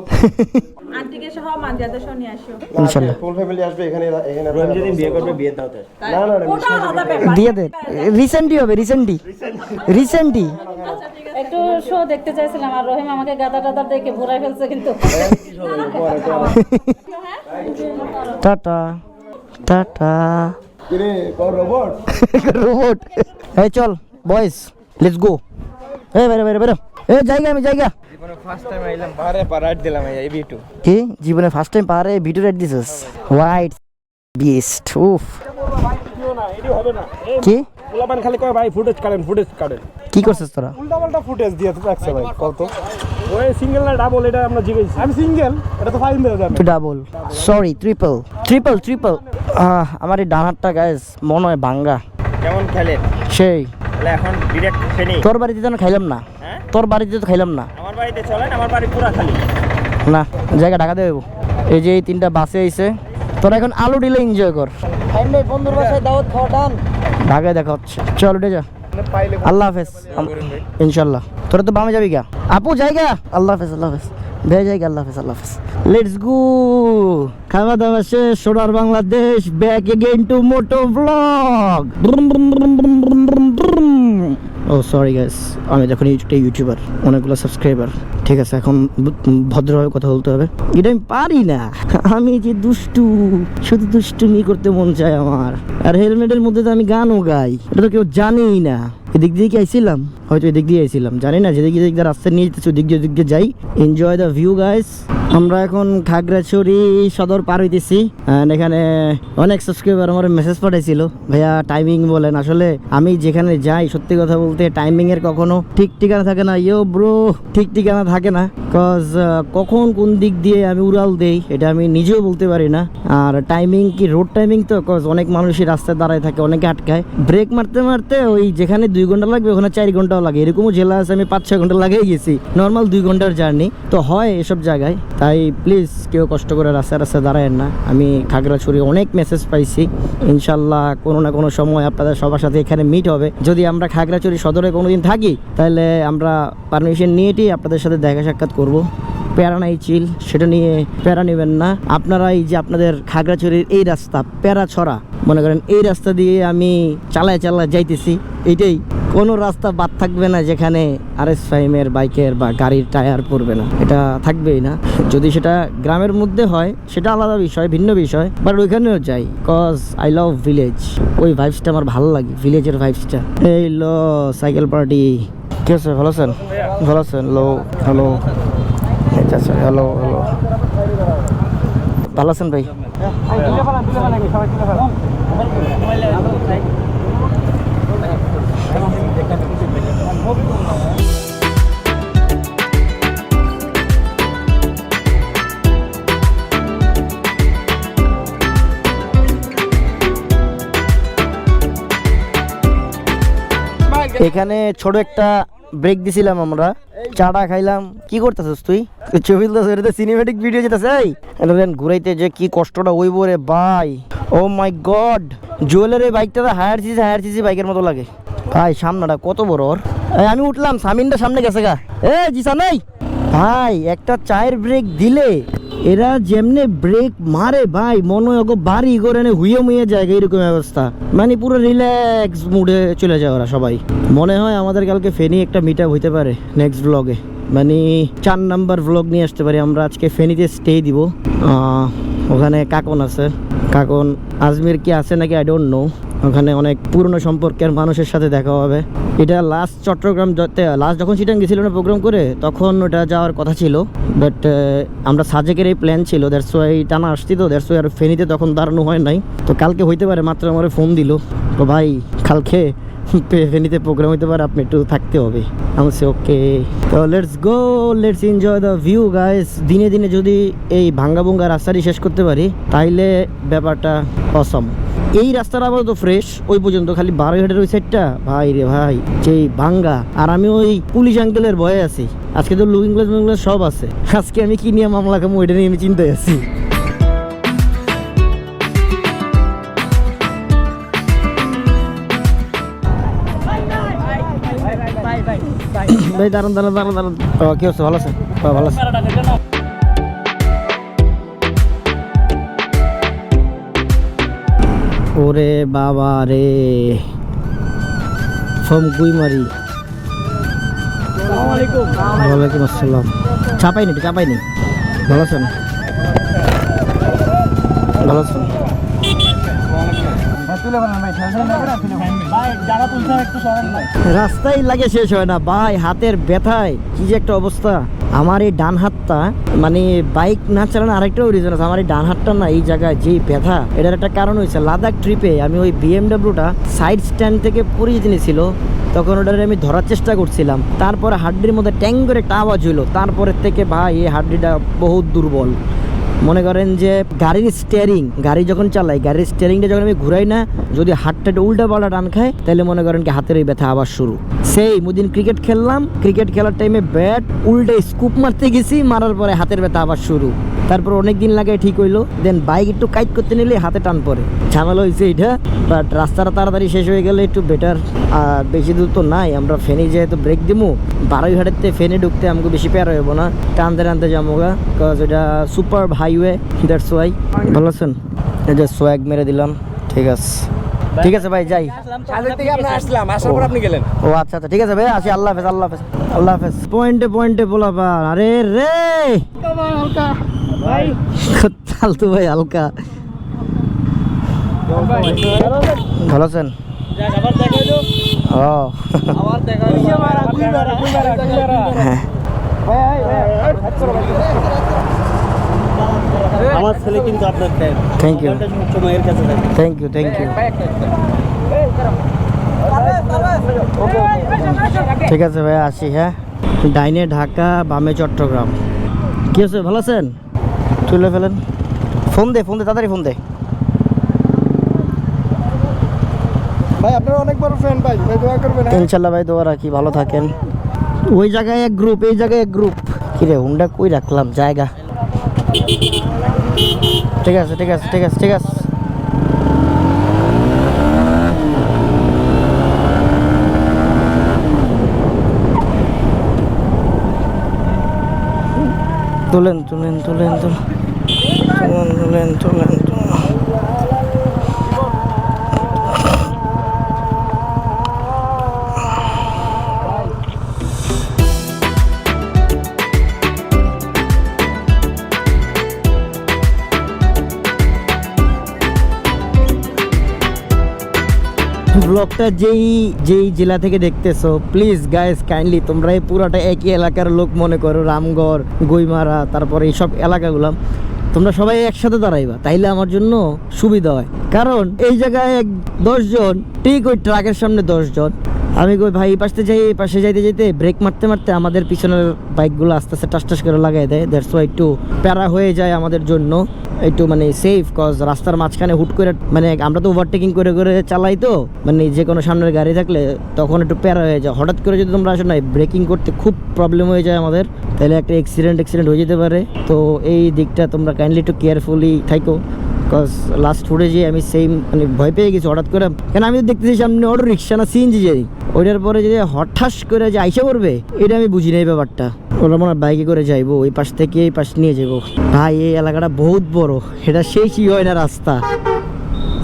আন্টিকে সহ মানজাতে সহ নিয়ে আসিও। ইনশাল্লাহ ফুল ফ্যামিলি আসবে এখানে এখানে। রহিম যেদিন বিয়ে করবে বিয়ে দাও তো। না না ওটা আলাদা ব্যাপার। দিয়ে দে। রিসেন্টলি হবে, রিসেন্টলি। একটু শো দেখতে চাইছিলাম, আর রহিম আমাকে গাদা টাদা দেখে ভরাই ফেলছে কিন্তু। Tata tata. কিরে কোন রোবট? রোবট। এই চল বয়েস, লেটস গো। এই বেরো বেরো বেরো। এই জায়গা, আমি জায়গা। জীবনে ফার্স্ট টাইম আইলাম, পাহাড়ে পারাইট দিলাম এই ভিটু। কি জীবনে ফার্স্ট টাইম পারে ভিডিও রেড দিছস? White beast. উফ, এডি হবে না। কি পোলাপান খালি কয় ভাই ফুটেজ কাটেন। কি করছিস তোরা? উল্টাপাল্টা ফুটেজ দিয়ে তো রাখছে ভাই। কত ওই সিঙ্গেল না ডাবল এটা আমরা জিজ্ঞেস। আমি সিঙ্গেল, এটা তো ফাইন দেওয়া যাবে। তুই double, sorry triple triple triple. আমার এই ডান হাতটা গাইস মনে হয় ভাঙ্গা। কেমন খেলেন? সেই তাহলে এখন ডিরেক্ট ফেনি। তোর বাড়িতে তো খাইলাম না। হ্যাঁ? তোর বাড়িতে তো খাইলাম না। আমার বাড়িতে চলেন, আমার বাড়ি পুরা খালি। না, জায়গা ঢাকা দেবো। এই যে এই তিনটা বাসে আইছে, তোরা এখন আলু ডিলে এনজয় কর। বন্ধুর বাসায় দাওয়াত খাওয়া ডান। ঢাকায় দেখা হচ্ছে, চল উঠে যা। আল্লাহ হাফেজ। ইনশাল্লাহ। তোরা তো বামে যাবি গা আপু, জায়গা। আল্লাহ হাফেজ, আল্লাহ হাফেজ। বে জায়গা, আল্লাহ হাফেজ, আল্লাহ হাফেজ। Let's go. খাওয়া দাওয়া শেষ, সোনার Bangladesh back again to moto vlog. ও সরি গাইস, আমি দেখুন ইউটিউবার, অনেকগুলো সাবস্ক্রাইবার। ঠিক আছে, এখন ভদ্রভাবে কথা বলতে হবে। এটা আমি পারি না, আমি যে দুষ্টু, শুধু দুষ্টুমি করতে মন চায় আমার। আর হেলমেটের মধ্যে তো আমি গানও গাই, এটা তো কেউ জানেই না। এদিক দিয়ে কি আইছিলাম, হয়তো এদিক দিয়ে আইছিলাম, জানি না। যেদিক দিয়ে রাস্তা নিয়ে যেতেছি ওদিক দিয়ে যাই। Enjoy the view guys. আমরা এখন খাগড়াছড়ি সদর পার হইতেছি। এখানে অনেক সাবস্ক্রাইবার আমার মেসেজ পাঠাইছিল, ভাইয়া টাইমিং বলেন। আসলে আমি যেখানে যাই, সত্যি কথা বলতে টাইমিং এর কখনো ঠিক ঠিকানা থাকে না। ইয়ো ব্রো, ঠিক ঠিকানা থাকে না। কজ কখন কোন দিক দিয়ে আমি উড়াল দেই এটা আমি নিজেও বলতে পারি না। আর টাইমিং কি রোড টাইমিং তো, কজ অনেক মানুষই রাস্তায় দাঁড়ায় থাকে, অনেকে আটকায়। ব্রেক মারতে মারতে ওই যেখানে 2 ঘন্টা লাগবে ওখানে 4 ঘন্টাও লাগে। এরকমও জেলা আছে আমি 5-6 ঘন্টা লাগিয়ে গেছি, নর্মাল 2 ঘন্টার জার্নি। তো হয় এসব জায়গায়, তাই প্লিজ কেউ কষ্ট করে রাস্তায় রাস্তায় দাঁড়ায়েন না। আমি খাগড়াছড়ি অনেক মেসেজ পাইছি, ইনশাল্লাহ কোনো না কোনো সময় আপনাদের সবার সাথে এখানে মিট হবে। যদি আমরা খাগড়াছড়ি সদরে কোনোদিন থাকি তাহলে আমরা পারমিশন নিয়েই আপনাদের সাথে দেখা সাক্ষাৎ করব। প্যারা নাই চিল, সেটা নিয়ে প্যারা নেবেন না আপনারা। এই যে আপনাদের খাগড়াছড়ির এই রাস্তা প্যারা ছড়া, মনে করেন এই রাস্তা দিয়ে আমি চালায় যাইতেছি, এইটাই। কোনো রাস্তা বাদ থাকবে না যেখানে RS5 বাইকের বা গাড়ির টায়ার পড়বে না, এটা থাকবেই না। যদি সেটা গ্রামের মধ্যে হয় সেটা আলাদা বিষয়, ভিন্ন বিষয়, বাট ওইখানেও যাই। কজ আই লাভ ভিলেজ, ওই ভাইবসটা আমার ভালো লাগে, ভিলেজের ভাইবসটা। এই লো সাইকেল পার্টি, কি আছে? ভালো আছেন? ভালো আছেন? লো হ্যালো, আচ্ছা হ্যালো হ্যালো, ভালো আছেন ভাই? এখানে ছোট একটা ব্রেক দিছিলাম আমরা, চাটা খাইলাম। কি করতেছিস তুই? ছবি তুলতেছিস? এটা সিনেমেটিক ভিডিও যেতেছে। ঘুরাইতে যে কি কষ্টটা ওই বরে ভাই, ও মাই গড। জুয়েলারি বাইকটা হায়ার সিসি বাইকের মতো লাগে ভাই। সামনাটা কত বড় ওর। আমি উঠলাম, সামিনটা সামনে গেছে গা। জিসা নাই ভাই, একটা চায়ের ব্রেক দিলে এরা যেমনে ব্রেক মারে ভাই, মনে হয় বাড়ি করে হুইয়ে মুয়ে যায় এরকম অবস্থা। মানে পুরো রিল্যাক্স মুডে চলে যায় ওরা সবাই। মনে হয় আমাদের কালকে ফেনি একটা মিট আপ হইতে পারে নেক্সট ব্লগে, মানে 4 নাম্বার ব্লগ নিয়ে আসতে পারি আমরা। আজকে ফেনিতে স্টে দিব, ওখানে কাকন আছে। কাকন আজমির কি আছে নাকি আই ডোন্ট নো। ওখানে অনেক পুরনো সম্পর্কের মানুষের সাথে দেখা হবে। এটা লাস্ট চট্টগ্রাম লাস্ট যখন চিটাং গেছিল না প্রোগ্রাম করে, তখন ওটা যাওয়ার কথা ছিল, বাট আমরা সাজেকের এই প্ল্যান ছিল, দ্যাটস ওয়াই টানা আসছি। তো দ্যাটস ওয়াই আর ফেনিতে তখন দাঁড়ানো হয় নাই। তো কালকে হইতে পারে, মাত্র আমার ফোন দিল, তো ভাই কালকে ফেনিতে প্রোগ্রাম হইতে পারে, আপনি একটু থাকতে হবে। আমি বলছি ওকে, তো let's go, let's enjoy the view guys. দিনে দিনে যদি এই ভাঙ্গা ভুঙ্গা রাস্তাটি শেষ করতে পারি তাইলে ব্যাপারটা অসম। এই রাস্তাটা আপাতত ফ্রেশ, ওই পর্যন্ত খালি বারোঘাটের ওই সাইডটা ভাই রে ভাই যেই ভাঙ্গা। আর আমি ওই পুলিশ আঙ্কেলের ভয়ে আছি। আজকে তো লুকিং গ্লাস সব আছে, আজকে আমি কি নিয়ে মামলা খামো ওইটা নিয়ে আমি চিন্তায় আছি। ভাই দাঁড়ান। কি হচ্ছে? ভালো আছে? ভালো আছে। ওরে বাবা রে, ফর্ম গুইমারি। ওয়ালাইকুম আসসালাম। চাপাইনি? ভালো আছেন? ভালো আছেন? রাস্তায় লাগে শেষ হয় না ভাই, হাতের ব্যথায় কি যে একটা অবস্থা। আমার এই ডান হাতটা, মানে বাইক না চালানো আরেকটাও রিজন আছে, আমার এই ডান হাতটা না এই জায়গায় যেই ব্যথা, এটার একটা কারণ হয়েছে লাদাখ ট্রিপে আমি ওই BMWটা সাইড স্ট্যান্ড থেকে পরিয়ে দিয়েছিল, তখন ওটারে আমি ধরার চেষ্টা করছিলাম। তারপরে হাড্ডির মধ্যে ট্যাং করে একটা আওয়াজ হইলো, তারপরের থেকে ভাই এই হাড্ডিটা বহুত দুর্বল। মনে করেন যে গাড়ির স্টিয়ারিং, গাড়ি যখন চালাই, গাড়ির স্টিয়ারিংটা যখন আমি ঘুরাই না, যদি হাতটা উল্টা পাল্টা টান খায় তাহলে মনে করেন কি হাতের এই ব্যথা আবার শুরু। সেই মুদিন ক্রিকেট খেললাম, ক্রিকেট খেলার টাইমে ব্যাট উল্টে স্কুপ মারতে গেছি, মারার পরে হাতের ব্যথা আবার শুরু। তারপর অনেক দিন লাগে ঠিক হইলো, দেন বাইক একটু কাইট করতে নিলে হাতে টান পড়ে, ঝামেলা হয়েছে এটা। বাট রাস্তাটা তাড়াতাড়ি শেষ হয়ে গেলে একটু বেটার। আর বেশি দূর তো নাই, আমরা ফেনি যেহেতু ব্রেক দিবো, বারোইঘাটের থেকে ফেনে ঢুকতে আমাকে বেশি প্যারা হইব না, টানতে যাবো গা, কজ এটা সুপার হাইওয়ে, দ্যাটস ওয়াই। ভালো আছেন? এই যে সোয়াগ মেরে দিলাম, ঠিক আছে ভাই যাই। আসলাম, আসার পর আপনি গেলেন। ও আচ্ছা ঠিক আছে ভাই, আসি। আল্লাহ হাফেজ। আল্লাহ হাফেজ। পয়েন্টে পয়েন্টে বলাবা। আরে রে ফালতু ভাই হালকা। ভালো আছেন? ও হ্যাঁ। আমার ছেলে কিন্তু আপনার থ্যাংক ইউ সময়ের কাছে থ্যাংক ইউ থ্যাংক ইউ। ঠিক আছে ভাই আসি। হ্যাঁ, ডাইনে ঢাকা, বামে চট্টগ্রাম। কি আছে, ভালো আছেন? তুলে ফেলেন। ফোন দে তাড়াতাড়ি ফোন দে। ভাই আপনারা অনেক বড় ফ্যান ভাই, দোয়া করবেন। ইনশাল্লাহ ভাই দোয়া রাখি, ভালো থাকেন। ওই জায়গায় এক গ্রুপ, এই জায়গায় এক গ্রুপ। কিরে হুন্ডা কই রাখলাম জায়গা। ঠিক আছে ঠিক আছে ঠিক আছে ঠিক আছে। তুলেন তুলেন তুলেন তুলেন তুলেন তুলেন তুলেন। ব্লগটা যেই জেলা থেকে দেখতেছো, প্লিজ গাইস কাইন্ডলি তোমরা এই পুরাটা একই এলাকার লোক মনে করো, রামগড়, গইমারা, তারপরে এইসব এলাকাগুলো তোমরা সবাই একসাথে দাঁড়াইবা, তাইলে আমার জন্য সুবিধা হয়। কারণ এই জায়গায় 10 জন, ঠিক ওই ট্রাকের সামনে 10 জন। আমি কই ভাই এই পাশে যাই, এই পাশে যাইতে যাইতে ব্রেক মারতে মারতে আমাদের পিছনের বাইকগুলো আস্তে আস্তে টাস টাস করে লাগাই দেয়। দ্যাটস ওয়াই একটু প্যারা হয়ে যায় আমাদের জন্য, একটু মানে সেফ। কজ রাস্তার মাঝখানে হুট করে মানে আমরা তো ওভারটেকিং করে করে চালাই, তো মানে যে কোনো সামনের গাড়ি থাকলে তখন একটু প্যারা হয়ে যায়। হঠাৎ করে যদি তোমরা আসো না, ব্রেকিং করতে খুব প্রবলেম হয়ে যায় আমাদের, তাহলে একটা অ্যাক্সিডেন্ট হয়ে যেতে পারে। তো এই দিকটা তোমরা কাইন্ডলি একটু কেয়ারফুলি থাকো। কজ লাস্ট ফুটেজে আমি সেম মানে ভয় পেয়ে গেছি হঠাৎ করে, কেন আমি তো দেখতেছি সামনে অটো রিক্সা না সিএনজি যাই, ওইটার পরে যে হঠাৎ করে যে আইসা পড়বে, এটা আমি বুঝি না এই ব্যাপারটা। ওরা মনে হয় বাইকে করে যাইবো, ওই পাশ থেকে এই পাশ নিয়ে যাবো। ভাই এই এলাকাটা বহুত বড়, এটা শেষই হয় না রাস্তা।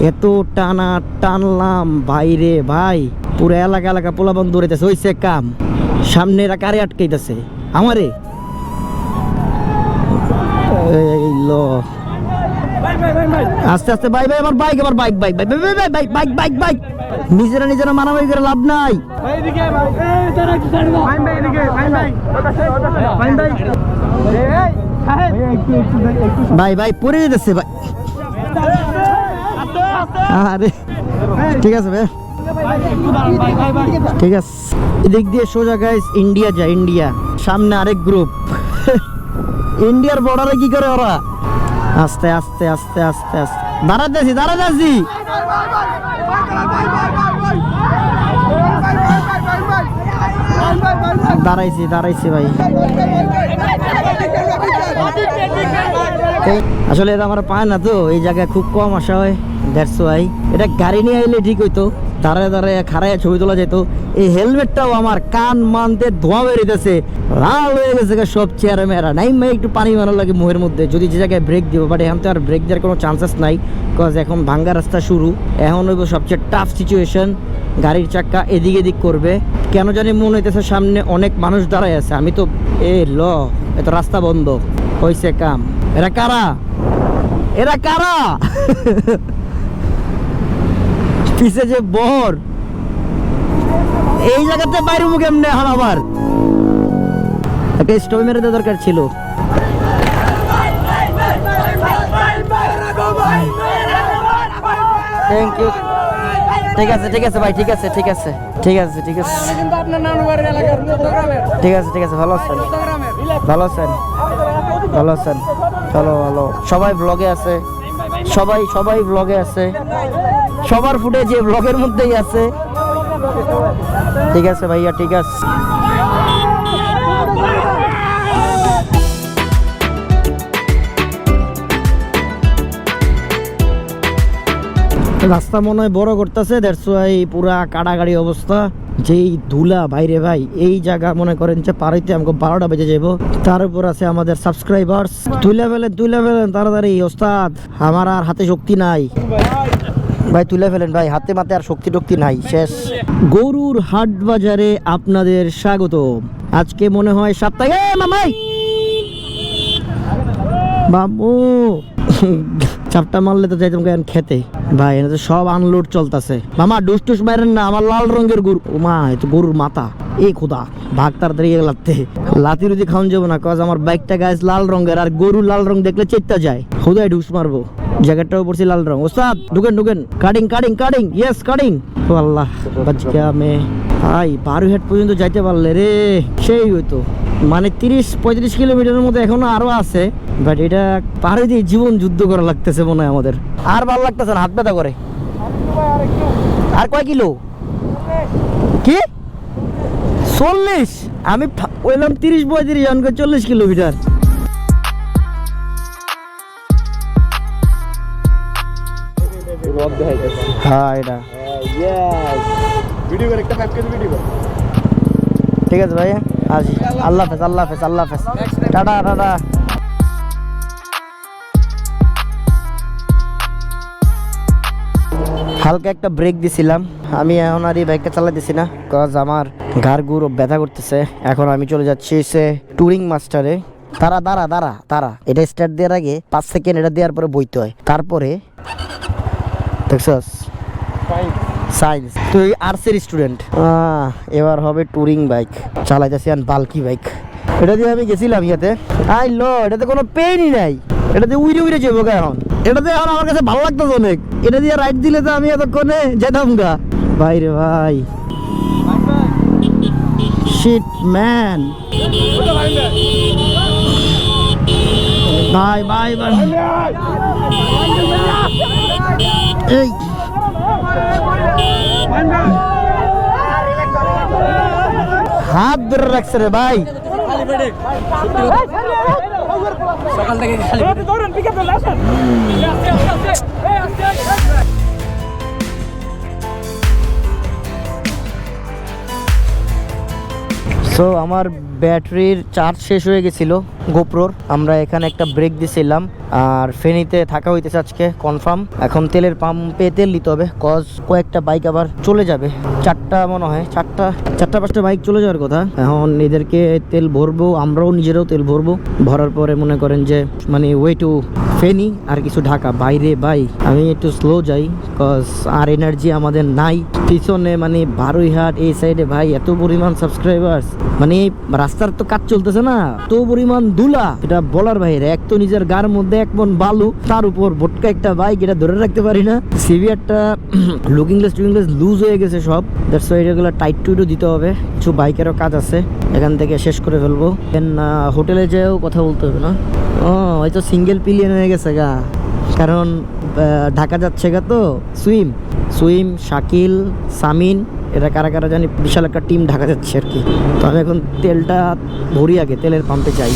এত টানা টানলাম বাইরে ভাই, পুরো এলাকা পোলা বন্ধ ধরেতেছে, ওইসে কাম সামনে এরা কারে আটকাইতেছে আমারে। এই ল আস্তে আস্তে ভাই ভাই আমার বাইক বাইক নিজেরা মারামারি করে লাভ নাই। ভাই ভাই পড়ে যেতেছে ভাই। আরে ঠিক আছে ভাই, ঠিক আছে। এদিক দিয়ে সোজা গাইস ইন্ডিয়া যায়, ইন্ডিয়া। সামনে আরেক গ্রুপ। ইন্ডিয়ার বর্ডারে কি করে ওরা? আস্তে আস্তে আস্তে আস্তে আস্তে দাঁড়াতেছি দাঁড়াইছি ভাই। আসলে এটা আমার পায় না, তো এই জায়গায় খুব কম আসা হয়। দ্যাটস ওয়াই এটা গাড়ি নিয়ে আইলে ঠিক হইতো, দাঁড়ায় খাড়ায় ছবি তোলা যেত। এই হেলমেটটাও আমার কান মানতে ধোঁয়া বেরিয়েছে, লাল হয়ে গেছে সব চেয়ারে মেয়েরা। নাই মাই একটু পানি মারা লাগে মুহের মধ্যে, যদি যে জায়গায় ব্রেক দিব, বাট এখন তো আর ব্রেক দেওয়ার কোনো চান্সেস নাই। কজ এখন ভাঙ্গা রাস্তা শুরু, এখন হইব সবচেয়ে টাফ সিচুয়েশন। গাড়ির চাক্কা এদিক এদিক করবে, কেন জানি মনে হইতেছে সামনে অনেক মানুষ দাঁড়ায় আছে। আমি তো এত রাস্তা বন্ধ হয়েছে কাম। এরা কারা পিছে যে বর, এই জায়গাতে বাইরে মুখ এমনি এখন আবার একটা স্টপ মেরে দেওয়া দরকার ছিল। Thank you. ঠিক আছে ভাই, ঠিক আছে ভালো আছেন ভালো। সবাই ব্লগে আছে, সবাই ব্লগে আছে, সবার ফুটেজ এই ব্লগের মধ্যেই আছে। ঠিক আছে ভাইয়া, ঠিক আছে। রাস্তা মনে হয় বড় করতেছে, দ্যাটস ওয়াই পুরা কাটাকাটি অবস্থা। যেই ধুলা বাইরে ভাই, এই জায়গা মনে করেন যে পারাইতে আমাকে 12টা বেজে যাবো। তার উপর আছে আমাদের সাবস্ক্রাইবার্স। তুলে ফেলেন তাড়াতাড়ি ওস্তাদ, আমার আর হাতে শক্তি নাই ভাই। তুলে ফেলেন ভাই, হাতে মাতে আর শক্তি নাই, শেষ। গরুর হাট বাজারে আপনাদের স্বাগত। আজকে মনে হয় সপ্তাহে মামাই বাবু চাপটা মারলে তো যাইতাম কেন খেতে ভাই এনে তো সব আনলোড চলতেছে মামা ডুস টুস মারেন না আমার লাল রঙের গরু ও মা এ তো গরুর মাথা এই খোদা ভাগ তাড়াতাড়ি লাগতে লাতি রুতি খাওয়ান যাবো না কজ আমার বাইকটা গাছ লাল রঙের আর গরু লাল রং দেখলে চেত্তা যায় হুদায় ডুস মারবো জ্যাকেটটাও পড়ছি লাল রং ওস্তাদ ঢুকেন cutting cutting cutting yes cutting ও আল্লাহ বাচ্চা মে ভাই বারুহাট পর্যন্ত যাইতে পারলে রে সেই হইতো মানে 30-35 কিলোমিটারের মধ্যে এখনো আরো আছে বাট এটা পারে দিয়ে জীবন যুদ্ধ করা লাগতেছে মনে হয় আমাদের আর ভালো লাগতেছে না হাত ব্যথা করে আর কয় কিলো কি 40 আমি ওইলাম 30-35 অনকে 40 কিলোমিটার হ্যাঁ এটা ভিডিও করে একটা 5 কেজি ভিডিও ঠিক আছে ভাইয়া আসি আল্লাহ হাফেজ আল্লাহ হাফেজ আল্লাহ হাফেজ টাটা টাটা হালকা একটা ব্রেক দিছিলাম আমি এখন আর এই বাইকটা চালাতেছি না কজ আমার ঘাড় গুঁড়ো ব্যথা করতেছে এখন আমি চলে যাচ্ছি সে টুরিং মাস্টারে তারা দাঁড়া দাঁড়া তারা এটা স্টার্ট দেওয়ার আগে 5 সেকেন্ড এটা দেওয়ার পরে বইতে হয় তারপরে দেখছস সায়েন্স তুই আর্টসের স্টুডেন্ট এবার হবে টুরিং বাইক চালাইতেছি আর বাল্কি বাইক এটা দিয়ে আমি গেছিলাম ইয়াতে আই লো এটাতে কোনো পেইনই নাই এটাতে উইরে উইরে যাবো এখন এটাতে এখন আমার কাছে ভালো লাগতো অনেক এটা দিয়ে রাইড দিলে তো আমি এতক্ষণে যেতাম গা ভাই রে ভাই শিট ম্যান ভাই ভাই ভাই এই হাত ধরে রাখছে রে ভাই সকাল থেকে খালি সো আমার ব্যাটারির চার্জ শেষ হয়ে গেছিল গোপ্রোর আমরা এখানে একটা ব্রেক দিছিলাম আর ফেনীতে থাকা হইতেছে আজকে কনফার্ম এখন তেলের পাম্পে তেল নিতে হবে কজ কয়েকটা বাইক আবার চলে যাবে 4টা মনে হয় 4টা-5টা বাইক চলে যাওয়ার কথা এখন এদেরকে তেল ভরবো আমরাও নিজেরাও তেল ভরবো ভরার পরে মনে করেন যে মানে ওয়ে টু ফেনী আর কিছু ঢাকা বাইরে ভাই আমি একটু স্লো যাই কজ আর এনার্জি আমাদের নাই পিছনে মানে বারুইহাট এই সাইডে ভাই এত পরিমাণ সাবস্ক্রাইবার্স মানে রাস্তার তো কাজ চলতেছে না তো পরিমাণ দুলা এটা বলার বাইরে এক তো নিজের গার মধ্যে এক মন বালু তার উপর ভটকা একটা বাইক এটা ধরে রাখতে পারি না সিভিয়ারটা লুকিং গ্লাস লুজ হয়ে গেছে সব দ্যাটস ওয়াই এগুলো টাইট টুইটও দিতে হবে কিছু বাইকেরও কাজ আছে এখান থেকে শেষ করে ফেলবো দেন হোটেলে যেও কথা বলতে হবে না ও হয়তো সিঙ্গেল পিলিয়ন হয়ে গেছে গা কারণ ঢাকা যাচ্ছে গা তো সুইম শাকিল সামিন এরা কারা কারা জানি বিশাল একটা টিম ঢাকা যাচ্ছে আর কি তো আমি এখন তেলটা ভরি আগে তেলের পাম্পে যাই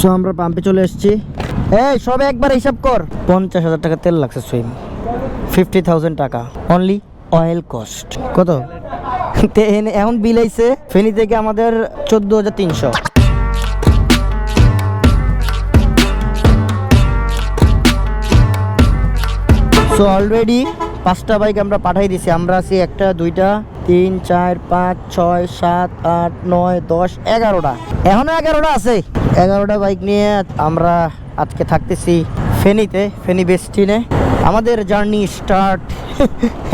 সো আমরা পাম্পে চলে এসেছি এই সব একবার হিসাব কর 50,000 টাকা তেল লাগছে সুইম 50,000 টাকা অনলি অয়েল কস্ট কত এখন বিল আইছে ফেনী থেকে আমাদের 14,300 সো অলরেডি 5টা বাইক আমরা পাঠাই দিছি আমরা আছি 1টা 2টা 3 4 5 6 7 8 9 10 11টা এখনো 11টা আছে 11টা বাইক নিয়ে আমরা আজকে থাকতেছি ফেনীতে ফেনী বেস্টিনে আমাদের জার্নি স্টার্ট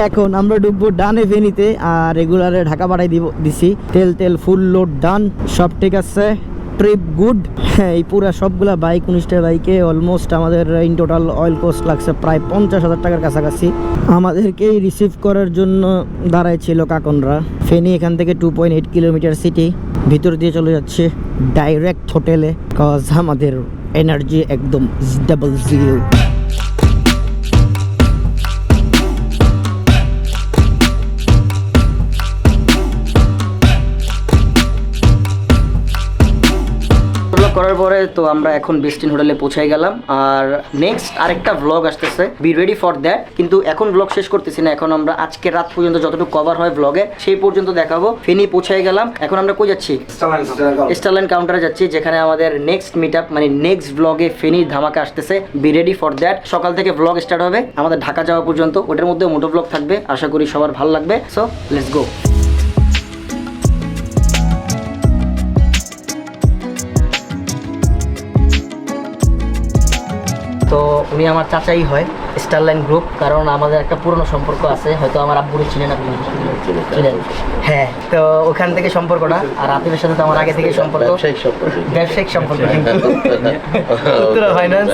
এখন আমরা ঢুকবো ডানে ফেনীতে আর রেগুলারে ঢাকা পাঠাই দিছি তেল ফুল লোড ডান সব ঠিক আছে ট্রিপ গুড এই পুরা সবগুলা বাইক 19টা বাইকে অলমোস্ট আমাদের ইন টোটাল অয়েল কস্ট লাগছে প্রায় 50,000 টাকার কাছাকাছি আমাদেরকেই রিসিভ করার জন্য দাঁড়াইছিল কাকনরা ফেনী এখান থেকে 2.8 কিলোমিটার সিটি ভিতর দিয়ে চলে যাচ্ছে ডাইরেক্ট হোটেলে কজ আমাদের এনার্জি একদম ডাবল জিরো করার পরে তো আমরা এখন বেস্টিন হোটেলে পৌঁছে গেলাম। আর নেক্সট আরেকটা ব্লগ আসতেছে, বি রেডি ফর দ্যাট। কিন্তু এখন ব্লগ শেষ করতেছি না, এখন আমরা আজকে রাত পর্যন্ত যতটুকু কভার হয় ব্লগে সেই পর্যন্ত দেখাবো। ফেনী পৌঁছে গেলাম, এখন আমরা কই যাচ্ছি? স্টারলাইন কাউন্টারে যাচ্ছি, যেখানে আমাদের নেক্সট মিট আপ মানে নেক্সট ব্লগে ফেনীর ধামাকা আসতেছে। Be ready for that. সকাল থেকে ব্লগ স্টার্ট হবে আমাদের ঢাকা যাওয়া পর্যন্ত, ওটার মধ্যে মোটো ব্লগ থাকবে, আশা করি সবার ভালো লাগবে। সো লেটস গো। তো উনি আমার চাচাই হয়, স্টারলাইন গ্রুপ, কারণ আমাদের একটা পুরনো সম্পর্ক আছে, হয়তো আমার আব্বুরে চিনেন আপনি? চিনেন? হ্যাঁ, তো ওখান থেকে সম্পর্কটা। আর আতিফের সাথে তো আমার আগে থেকে সম্পর্ক, ব্যবসায়িক সম্পর্ক। উত্তরা ফাইন্যান্স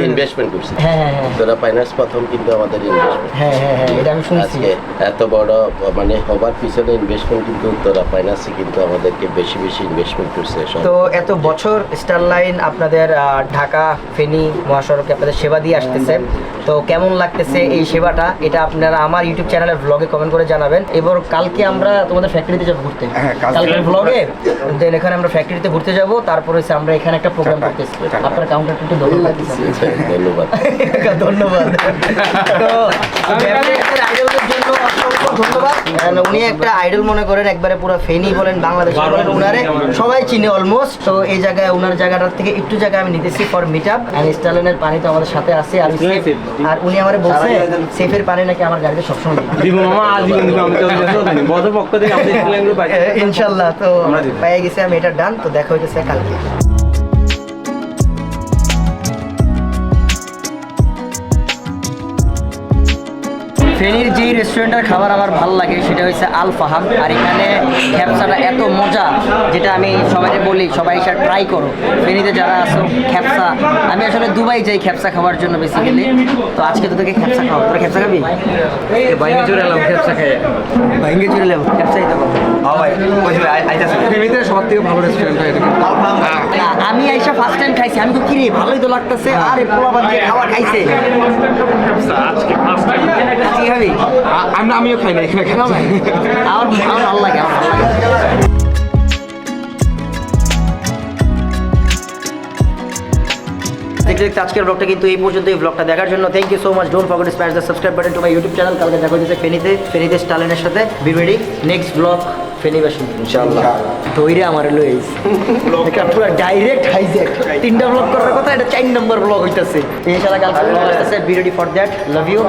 ইনভেস্টমেন্ট করছি। হ্যাঁ হ্যাঁ হ্যাঁ তোরা ফাইন্যান্স প্রথম কিন্তু আমাদের ইনভেস্টমেন্ট। হ্যাঁ হ্যাঁ হ্যাঁ, এটা আমি শুনছি। আজকে এত বড় মানে হবার পিছনে ইনভেস্টমেন্ট কিন্তু তোরা ফাইন্যান্সে কিন্তু আমাদেরকে বেশি বেশি ইনভেস্টমেন্ট করছে। তো এত বছর স্টারলাইন আপনাদের ঢাকা ফেনী মহাসড়কে আপনাদের সেবা দিয়ে আসতেছে, তো কেমন লাগতেছে এই সেবাটা, এটা আপনারা আমার ইউটিউব চ্যানেলের ব্লগে কমেন্ট করে জানাবেন। এবার কালকে আমরা তোমাদের ফ্যাক্টরিতে যাবো ঘুরতে, কালকের ব্লগে দেন এখানে আমরা ফ্যাক্টরিতে ঘুরতে যাব, তারপরে হচ্ছে আমরা এখানে একটা প্রোগ্রাম করতেছি। আপনার কাউন্টারটা একটু ধন্যবাদ। ধন্যবাদ ধন্যবাদ। তো ব্যবসায়ীদের আইডলের জন্য অসংখ্য ধন্যবাদ। উনি একটা আইডল মনে করেন, একবারে পুরো ফেনী বলেন বাংলাদেশ বলেন উনারে সবাই চিনে অলমোস্ট। তো এই জায়গায় ওনার জায়গাটার থেকে একটু জায়গা আমি নিতেছি ফর মিট আপ। অ্যান্ড স্টারলাইনের পানি তো আমাদের সাথে আছে, আর আর উনি আমারে বলছে সেফের পানি নাকি আমার গাড়িতে সবসময় দিব মামা। আজীবন দিব, আমি তো বড় পক্ষ থেকে আমাদের স্টারলাইন গ্রুপ আছে ইনশাআল্লাহ। তো পেয়ে গেছি আমি, এটা ডান। তো দেখা হইতেছে কালকে। ফেনীর যেই রেস্টুরেন্টের খাবার আমার ভালো লাগে সেটা হচ্ছে আল ফাহাম। আর এখানে খ্যাপসাটা এত মজা, যেটা আমি সবাইকে বলি সবাই এসে ট্রাই করো। ফেনীতে যারা আসো খ্যাপসা, আমি আসলে দুবাই যাই খ্যাপসা খাওয়ার জন্য বেসিক্যালি। তো আজকে তোদেরকে খ্যাপসা খাও, তোরা খ্যাপসা খাবি? বাইরে চলে এলাম খ্যাপসা খেয়ে। ভাঙ্গে চলে যাবো, খ্যাপসাই দেবো। ফেনীতে সব থেকে ভালো রেস্টুরেন্ট হয় এটা। আমি আইসা ফার্স্ট টাইম খাইছি, আমি তো কিরে ভালোই তো লাগতেছে। আরে পোলাপান যে খাবার খাইছে আজকে ফার্স্ট টাইম আজকে খাবি? আমিও খাই না এখানে। আমার ভালো লাগে, আমার ভালো লাগে। দেখতে দেখতে আজকের ব্লগটা কিন্তু এই পর্যন্ত। এই ব্লগটা দেখার জন্য thank you so much. Don't forget smash the subscribe button to my YouTube channel. কালকে দেখা হচ্ছে ফেনীতে স্টারলাইনের সাথে। বি রেডি নেক্সট ব্লগ ফেনীবাসী ইনশাআল্লাহ। দইরে আমার লইস পুরো ডাইরেক্ট হাইজ্যাক। 3টা ব্লগ করার কথা, এটা 4 নম্বর ব্লগ হইতাছে ইনশাআল্লাহ। কালকে ব্লগ আসতেছে। Be ready for that. Love you.